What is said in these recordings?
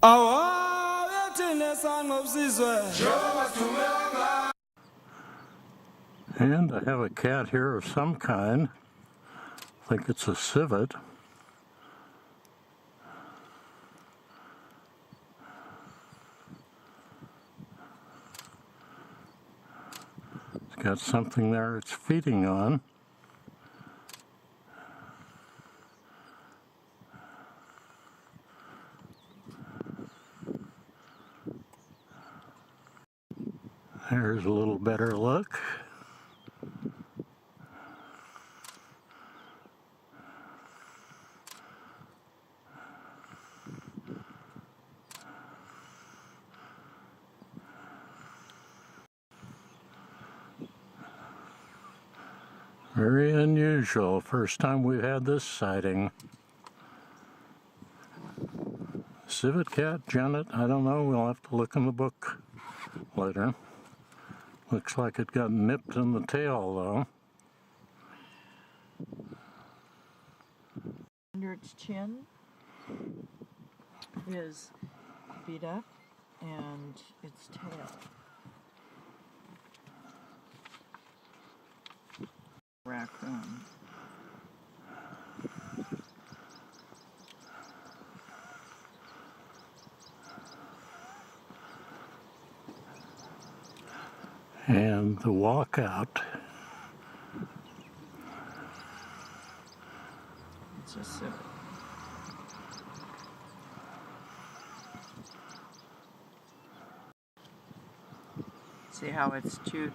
And I have a cat here of some kind. I think it's a civet. It's got something there it's feeding on. There's a little better look. Very unusual. First time we've had this sighting. Civet cat, Janet, I don't know. We'll have to look in the book later. Looks like it got nipped in the tail, though. Under its chin is beat up, and its tail. Raccoon. And the walkout. It's a civet. See how it's chewed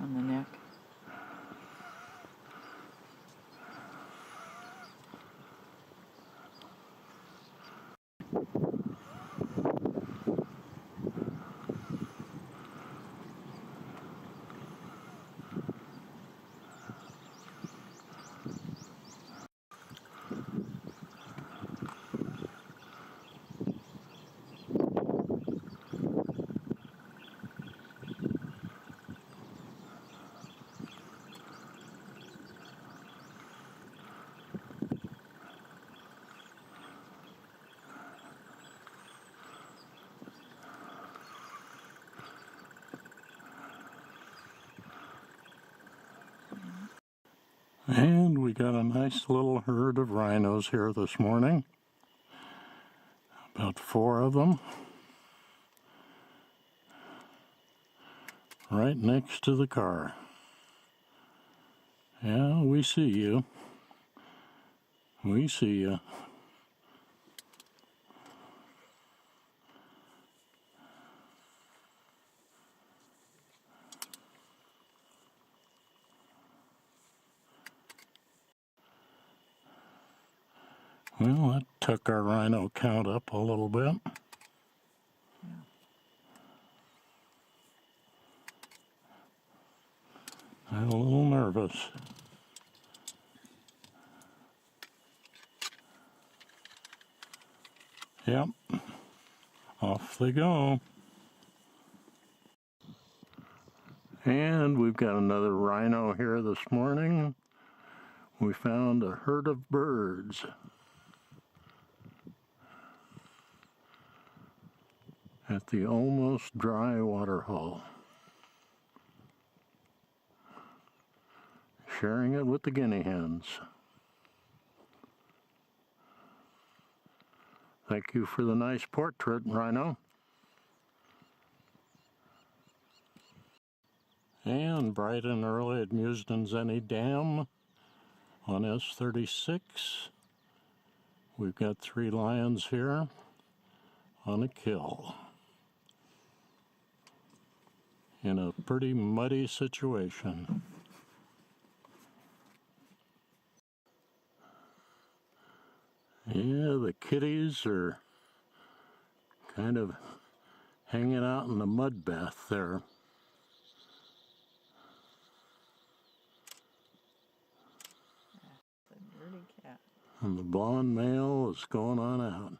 on the neck? And we got a nice little herd of rhinos here this morning. About 4 of them. Right next to the car. Yeah, we see you. We see you. Well, that took our rhino count up a little bit. I'm a little nervous. Yep, off they go. And we've got another rhino here this morning. We found a herd of birds. At the almost dry waterhole. Sharing it with the guinea hens. Thank you for the nice portrait, Rhino. And bright and early at Musden Dam on S36. We've got 3 lions here on a kill. In a pretty muddy situation. Yeah, the kitties are kind of hanging out in the mud bath there. It's a dirty cat. And the blonde male is going on out.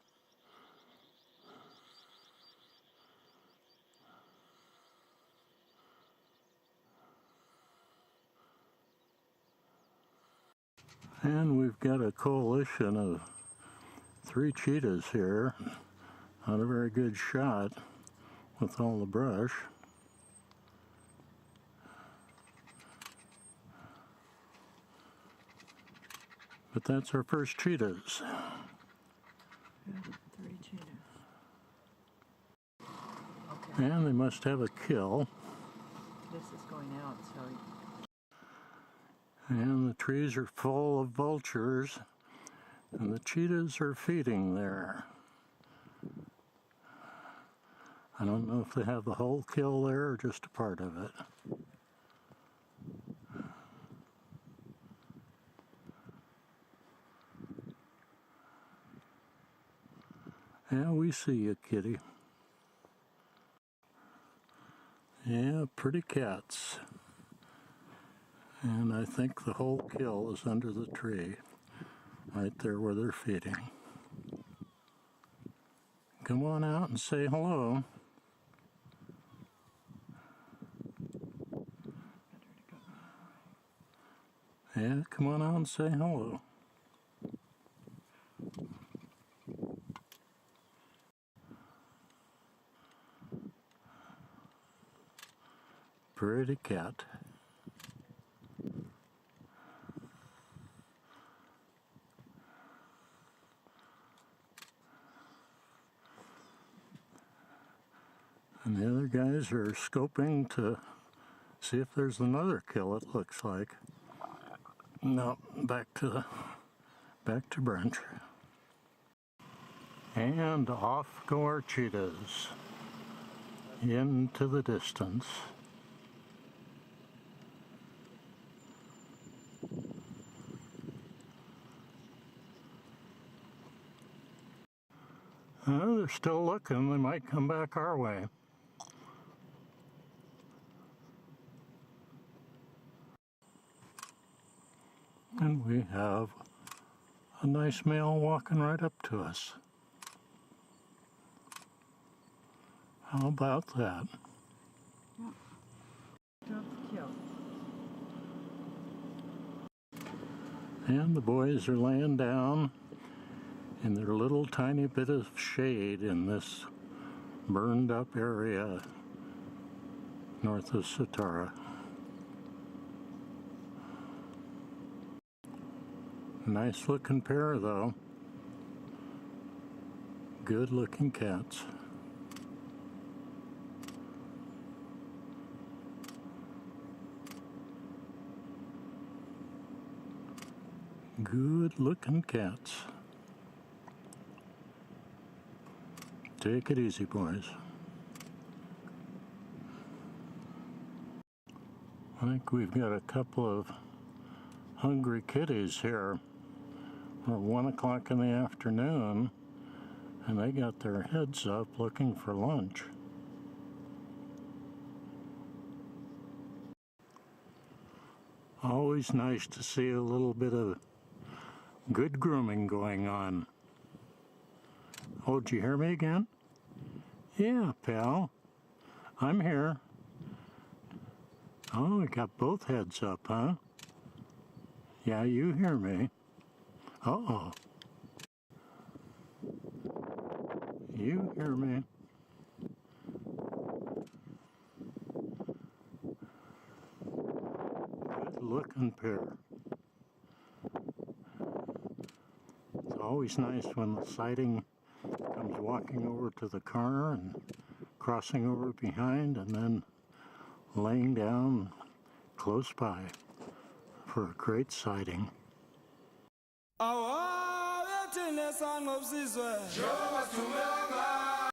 And we've got a coalition of 3 cheetahs here Not a very good shot with all the brush. But that's our first cheetahs. Good, 3 cheetahs. Okay. And they must have a kill. This is going out, so... And the trees are full of vultures, and the cheetahs are feeding there. I don't know if they have the whole kill there or just a part of it. Yeah, we see you, kitty. Yeah, pretty cats. And I think the whole kill is under the tree, right there where they're feeding. Come on out and say hello. Yeah, come on out and say hello. Pretty cat. And the other guys are scoping to see if there's another kill, it looks like. No, back to brunch. And off go our cheetahs into the distance. They're still looking. They might come back our way. And we have a nice male walking right up to us. How about that? Yep. Drop the kill. And the boys are laying down in their little tiny bit of shade in this burned up area north of Chetah. Nice looking pair though. Good looking cats. Good looking cats. Take it easy, boys. I think we've got a couple of hungry kitties here. We're 1 o'clock in the afternoon, and they got their heads up looking for lunch. Always nice to see a little bit of good grooming going on. Oh, did you hear me again? Yeah, pal. I'm here. Oh, we got both heads up, huh? Yeah, you hear me. Uh-oh. You hear me. Good looking pair. It's always nice when the sighting comes walking over to the car and crossing over behind and then laying down close by for a great sighting. Awa,